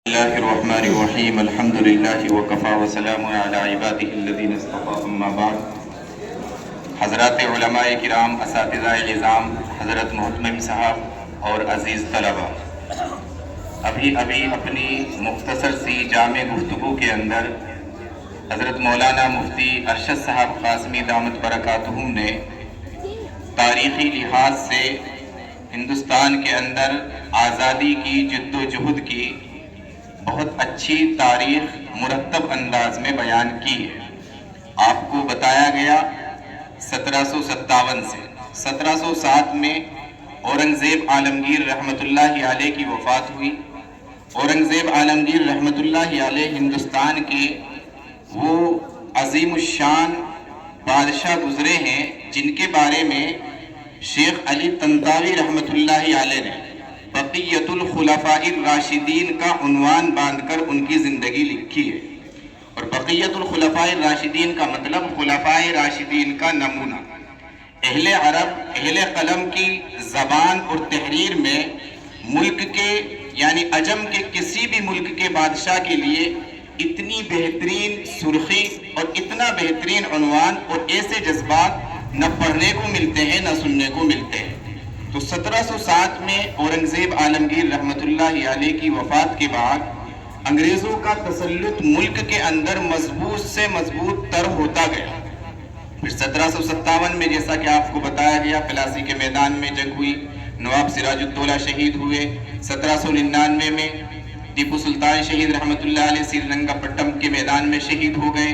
اللہ الرحمن الرحیم الحمد للہ وکفا وسلام علی عبادہ الذین اصطفیٰ اما بعد۔ حضرات علماء کرام، اساتذہ نظام، حضرت محتمم صاحب اور عزیز طلبہ، ابھی اپنی مختصر سی جامع گفتگو کے اندر حضرت مولانا مفتی ارشد صاحب قاسمی دامت برکاتہم نے تاریخی لحاظ سے ہندوستان کے اندر آزادی کی جد و جہد کی بہت اچھی تاریخ مرتب انداز میں بیان کی ہے۔ آپ کو بتایا گیا 1757 سے 1707 میں اورنگزیب عالمگیر رحمۃ اللہ علیہ کی وفات ہوئی۔ اورنگزیب عالمگیر رحمۃ اللہ علیہ ہندوستان کے وہ عظیم الشان بادشاہ گزرے ہیں جن کے بارے میں شیخ علی طنطاوی رحمۃ اللہ علیہ نے بقیت الخلفاء الراشدین کا عنوان باندھ کر ان کی زندگی لکھی ہے۔ اور بقیت الخلفاء الراشدین کا مطلب خلفاء راشدین کا نمونہ۔ اہل عرب، اہل قلم کی زبان اور تحریر میں ملک کے یعنی عجم کے کسی بھی ملک کے بادشاہ کے لیے اتنی بہترین سرخی اور اتنا بہترین عنوان اور ایسے جذبات نہ پڑھنے کو ملتے ہیں نہ سننے کو ملتے ہیں۔ تو 1707 میں اورنگزیب عالمگیر رحمۃ اللہ علیہ کی وفات کے بعد انگریزوں کا تسلط ملک کے اندر مضبوط سے مضبوط تر ہوتا گیا۔ پھر 1757 میں جیسا کہ آپ کو بتایا گیا پلاسی کے میدان میں جنگ ہوئی، نواب سراج الدولہ شہید ہوئے۔ 1799 میں ٹیپو سلطان شہید رحمۃ اللہ علیہ سری رنگا پٹم کے میدان میں شہید ہو گئے۔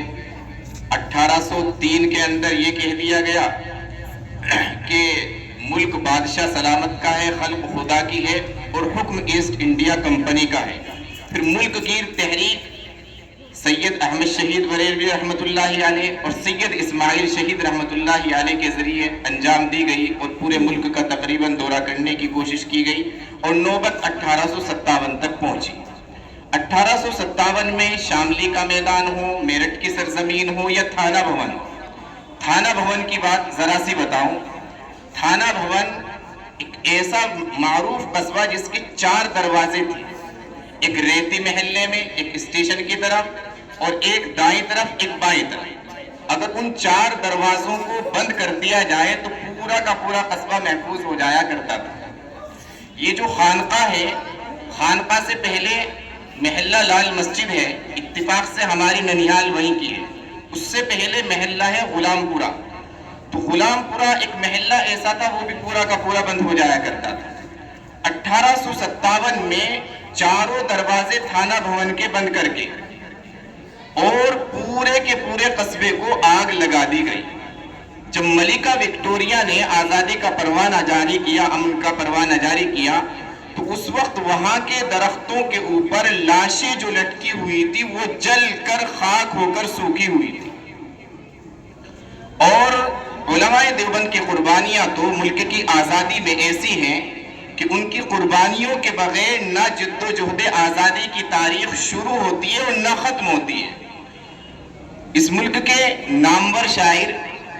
1803 کے اندر یہ کہہ دیا گیا کہ ملک بادشاہ سلامت کا ہے، خلق خدا کی ہے اور حکم ایسٹ انڈیا کمپنی کا ہے۔ پھر ملک گیر تحریک سید احمد شہید بریلوی رحمۃ اللہ علیہ اور سید اسماعیل شہید رحمۃ اللہ علیہ کے ذریعے انجام دی گئی اور پورے ملک کا تقریباً دورہ کرنے کی کوشش کی گئی اور نوبت 1857 تک پہنچی۔ 1857 میں شاملی کا میدان ہو، میرٹھ کی سرزمین ہو یا تھانہ بھون ہو۔ تھانہ بھون کی بات ذرا سی بتاؤں۔ تھانہ بھون ایک ایسا معروف قصبہ جس کے 4 دروازے تھے، ایک ریتی محلے میں، ایک اسٹیشن کی طرف اور ایک دائیں طرف ایک بائیں طرف۔ اگر ان 4 دروازوں کو بند کر دیا جائے تو پورا کا پورا قصبہ محفوظ ہو جایا کرتا تھا۔ یہ جو خانقاہ ہے، خانقاہ سے پہلے محلہ لال مسجد ہے، اتفاق سے ہماری ننیال وہیں کی ہے۔ اس سے پہلے محلہ ہے غلام پورہ۔ تو غلام پورہ ایک محلہ ایسا تھا وہ بھی پورا کا پورا بند ہو جایا کرتا تھا۔ 1857 میں 4 دروازے تھانہ بھون کے بند کر کے اور پورے کے پورے قصبے کو آگ لگا دی گئی۔ جب ملکہ وکٹوریہ نے آزادی کا پروانہ جاری کیا، امن کا پروانہ جاری کیا، تو اس وقت وہاں کے درختوں کے اوپر لاشیں جو لٹکی ہوئی تھی وہ جل کر خاک ہو کر سوکھی ہوئی تھی۔ اور علماء دیوبند کی قربانیاں تو ملک کی آزادی میں ایسی ہیں کہ ان کی قربانیوں کے بغیر نہ جد و جہد آزادی کی تاریخ شروع ہوتی ہے اور نہ ختم ہوتی ہے۔ اس ملک کے نامور شاعر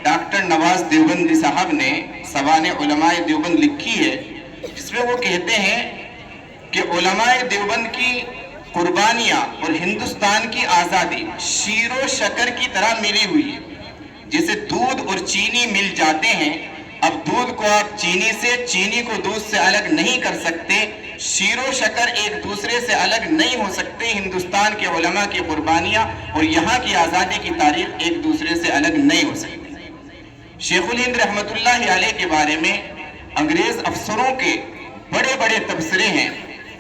ڈاکٹر نواز دیوبندی صاحب نے سوانح علماء دیوبند لکھی ہے، جس میں وہ کہتے ہیں کہ علماء دیوبند کی قربانیاں اور ہندوستان کی آزادی شیر و شکر کی طرح ملی ہوئی ہے۔ جیسے دودھ اور چینی مل جاتے ہیں، اب دودھ کو آپ چینی سے، چینی کو دودھ سے الگ نہیں کر سکتے، شیر و شکر ایک دوسرے سے الگ نہیں ہو سکتے۔ ہندوستان کے علماء کی قربانیاں اور یہاں کی آزادی کی تاریخ ایک دوسرے سے الگ نہیں ہو سکتی۔ شیخ الہند رحمۃ اللہ علیہ کے بارے میں انگریز افسروں کے بڑے بڑے تبصرے ہیں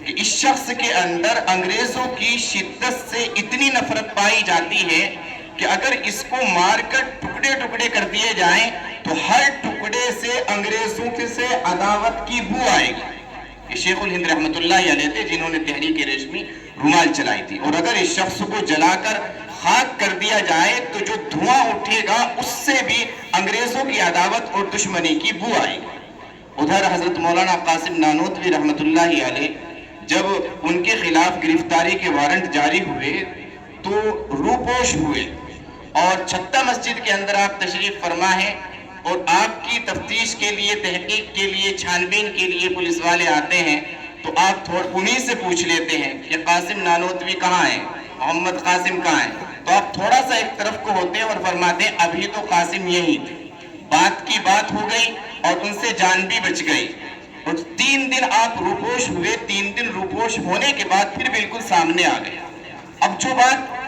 کہ اس شخص کے اندر انگریزوں کی شدت سے اتنی نفرت پائی جاتی ہے کہ اگر اس کو مار کر ٹکڑے ٹکڑے کر دیے جائیں تو ہر ٹکڑے سے انگریزوں سے عداوت کی بو آئے گی۔ یہ شیخ الہند رحمۃ اللہ علیہ تھے جنہوں نے تحریک ریشمی رومال چلائی تھی، اور اگر اس شخص کو جلا کر خاک کر دیا جائے تو جو دھواں اٹھے گا اس سے بھی انگریزوں کی عداوت اور دشمنی کی بو آئے گی۔ ادھر حضرت مولانا قاسم نانوتوی رحمۃ اللہ علیہ جب ان کے خلاف گرفتاری کے وارنٹ جاری ہوئے تو روپوش ہوئے، اور چھتہ مسجد کے اندر آپ تشریف فرما ہیں اور آپ کی تفتیش کے لیے، تحقیق کے لیے، چھانبین کے لیے پولیس والے آتے ہیں تو آپ انہی سے پوچھ لیتے ہیں کہ قاسم نانوتوی کہاں ہے، محمد قاسم کہاں ہے، تو آپ تھوڑا سا ایک طرف کو ہوتے ہیں اور فرماتے ہیں ابھی تو قاسم یہی تھے، بات کی بات ہو گئی اور ان سے جان بھی بچ گئی، اور 3 دن آپ روپوش ہوئے، 3 دن روپوش ہونے کے بعد پھر بالکل سامنے آ گئے۔ اب جو بات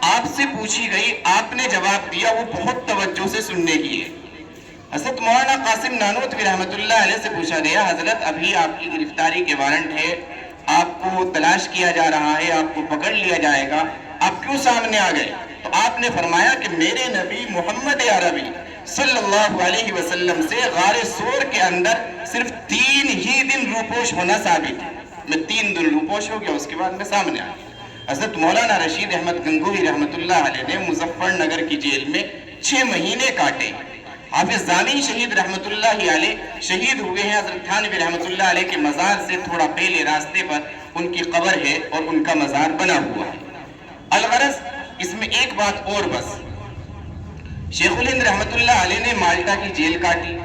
آپ سے پوچھی گئی، آپ نے جواب دیا، وہ بہت توجہ سے سننے کی ہے۔ حضرت مولانا قاسم نانوتوی رحمۃ اللہ علیہ سے پوچھا گیا، حضرت ابھی آپ کی گرفتاری کے وارنٹ ہے، آپ کو تلاش کیا جا رہا ہے، آپ کو پکڑ لیا جائے گا، آپ کیوں سامنے آ گئے؟ تو آپ نے فرمایا کہ میرے نبی محمد عربی صلی اللہ علیہ وسلم سے غار سور کے اندر صرف 3 ہی دن روپوش ہونا ثابت ہے، میں 3 دن روپوش ہو گیا، اس کے بعد میں سامنے آ گیا۔ حضرت مولانا رشید احمد گنگوہی رحمۃ اللہ علیہ نے مظفر نگر کی جیل میں 6 مہینے کاٹے۔ حافظ زامین شہید رحمۃ اللہ علیہ شہید ہوئے ہیں، حضرت تھانوی رحمۃ اللہ علیہ کے مزار سے تھوڑا پہلے راستے پر ان کی قبر ہے اور ان کا مزار بنا ہوا ہے۔ الغرض اس میں ایک بات اور بس، شیخ الہند رحمۃ اللہ علیہ نے مالٹا کی جیل کاٹی،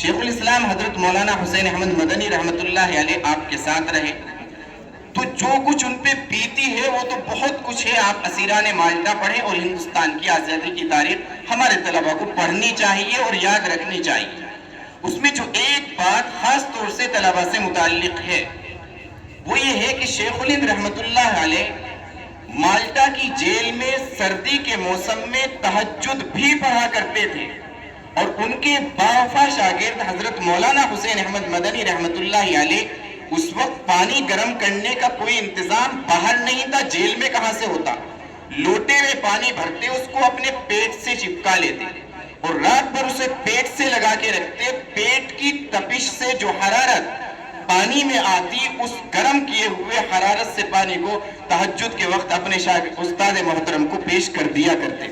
شیخ الاسلام حضرت مولانا حسین احمد مدنی رحمۃ اللہ علیہ آپ کے ساتھ رہے، تو جو کچھ ان پہ بیتی ہے وہ تو بہت کچھ ہے۔ آپ اسیران مالٹا پڑھیں اور ہندوستان کی آزادی کی تاریخ ہمارے طلباء کو پڑھنی چاہیے اور یاد رکھنی چاہیے۔ اس میں جو ایک بات خاص طور سے طلباء سے متعلق ہے وہ یہ ہے کہ شیخ الہند رحمۃ اللہ علیہ مالٹا کی جیل میں سردی کے موسم میں تہجد بھی پڑھا کرتے تھے، اور ان کے باوفا شاگرد حضرت مولانا حسین احمد مدنی رحمۃ اللہ علیہ اس وقت پانی گرم کرنے کا کوئی انتظام باہر نہیں تھا، جیل میں کہاں سے ہوتا، لوٹے میں پانی بھرتے، اس کو اپنے پیٹ سے چپکا لیتے اور رات بھر اسے پیٹ سے لگا کے رکھتے، پیٹ کی تپش سے جو حرارت پانی میں آتی، اس گرم کیے ہوئے حرارت سے پانی کو تہجد کے وقت اپنے استاد محترم کو پیش کر دیا کرتے۔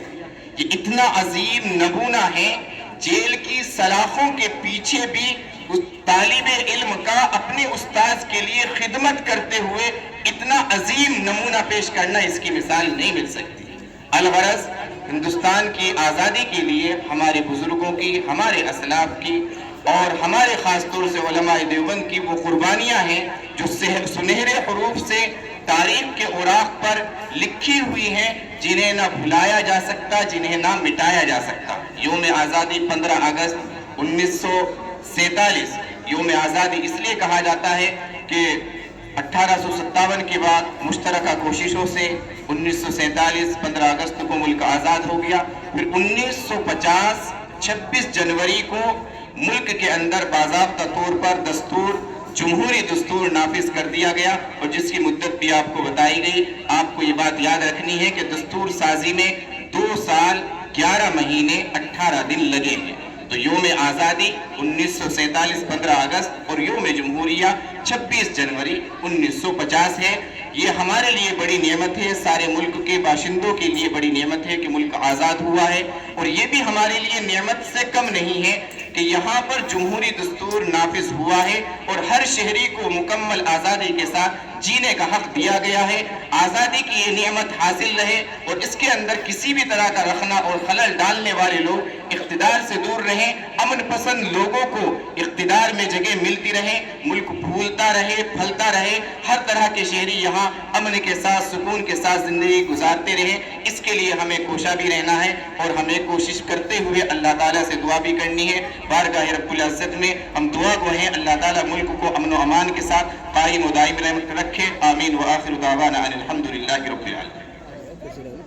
یہ اتنا عظیم نمونہ ہے، جیل کی سلاخوں کے پیچھے بھی اس طالب علم کا اپنے استاذ کے لیے خدمت کرتے ہوئے اتنا عظیم نمونہ پیش کرنا، اس کی مثال نہیں مل سکتی۔ الغرض ہندوستان کی آزادی کے لیے ہمارے بزرگوں کی، ہمارے اسلاف کی اور ہمارے خاص طور سے علماء دیوبند کی وہ قربانیاں ہیں جو سنہرے حروف سے تاریخ کے اوراق پر لکھی ہوئی ہیں، جنہیں نہ بھلایا جا سکتا، جنہیں نہ مٹایا جا سکتا۔ یوم آزادی 15 اگست 1947 یوم آزادی اس لیے کہا جاتا ہے کہ 1857 کے بعد مشترکہ کوششوں سے 1947 15 اگست کو ملک آزاد ہو گیا، پھر 1950 26 جنوری کو ملک کے اندر باضابطہ طور پر دستور، جمہوری دستور نافذ کر دیا گیا، اور جس کی مدت بھی آپ کو بتائی گئی۔ آپ کو یہ بات یاد رکھنی ہے کہ دستور سازی میں 2 سال 11 مہینے 18 دن لگے ہیں۔ تو یوم آزادی 1947 15 اگست اور یوم جمہوریہ 26 جنوری 1950 ہے۔ یہ ہمارے لیے بڑی نعمت ہے، سارے ملک کے باشندوں کے لیے بڑی نعمت ہے کہ ملک آزاد ہوا ہے، اور یہ بھی ہمارے لیے نعمت سے کم نہیں ہے کہ یہاں پر جمہوری دستور نافذ ہوا ہے اور ہر شہری کو مکمل آزادی کے ساتھ جینے کا حق دیا گیا ہے۔ آزادی کی یہ نعمت حاصل رہے اور اس کے اندر کسی بھی طرح کا رخنا اور خلل ڈالنے والے لوگ اقتدار سے دور رہیں، امن پسند لوگوں کو اقتدار میں جگہ ملتی رہے، ملک پھولتا رہے، پھلتا رہے، ہر طرح کے شہری یہاں امن کے ساتھ، سکون کے ساتھ زندگی گزارتے رہے۔ اس کے لیے ہمیں کوشاں بھی رہنا ہے اور ہمیں کوشش کرتے ہوئے اللہ تعالیٰ سے دعا بھی کرنی ہے۔ بارگاہ رب العزت میں ہم دعا گو ہیں، اللہ تعالیٰ ملک کو امن و امان کے ساتھ قائم و دائم رکھے۔ آمین و آخر دعوانا ان الحمدللہ رب العالمین۔